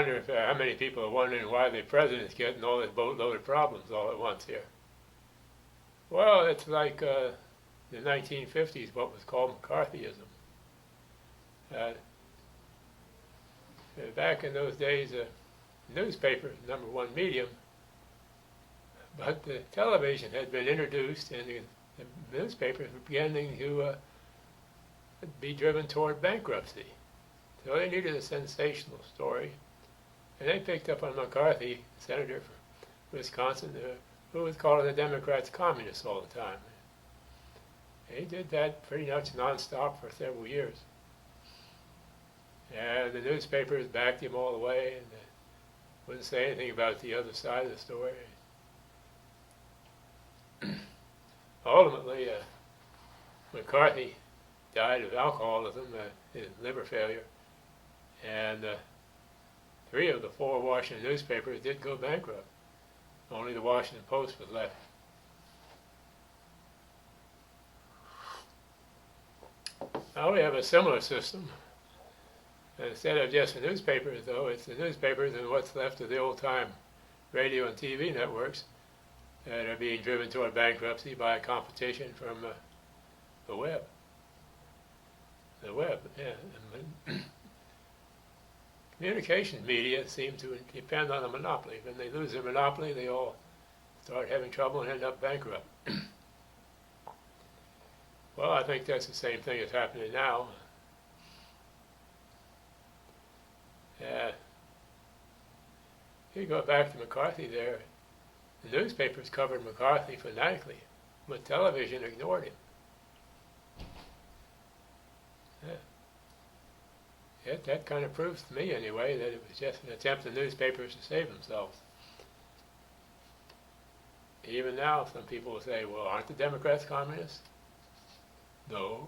wonder if how many people are wondering why the president's getting all this boatload of problems all at once here. Well, it's like the 1950s, what was called McCarthyism. Back in those days, newspaper was the #1 medium, but the television had been introduced, and the newspapers were beginning to be driven toward bankruptcy. So they needed a sensational story, and they picked up on McCarthy, senator from Wisconsin, who was calling the Democrats communists all the time. He did that pretty much nonstop for several years. And the newspapers backed him all the way, and wouldn't say anything about the other side of the story. Ultimately, McCarthy died of alcoholism, liver failure, and 3 of the 4 Washington newspapers did go bankrupt. Only the Washington Post was left. Now we have a similar system. Instead of just the newspapers, though, it's the newspapers and what's left of the old-time radio and TV networks that are being driven toward bankruptcy by competition from the web. The web, yeah. Communication media seem to depend on a monopoly. When they lose their monopoly, they all start having trouble and end up bankrupt. Well, I think that's the same thing that's happening now. You go back to McCarthy there, the newspapers covered McCarthy fanatically, but television ignored him. That kind of proves to me, anyway, that it was just an attempt of newspapers to save themselves. Even now, some people will say, well, aren't the Democrats communists? No.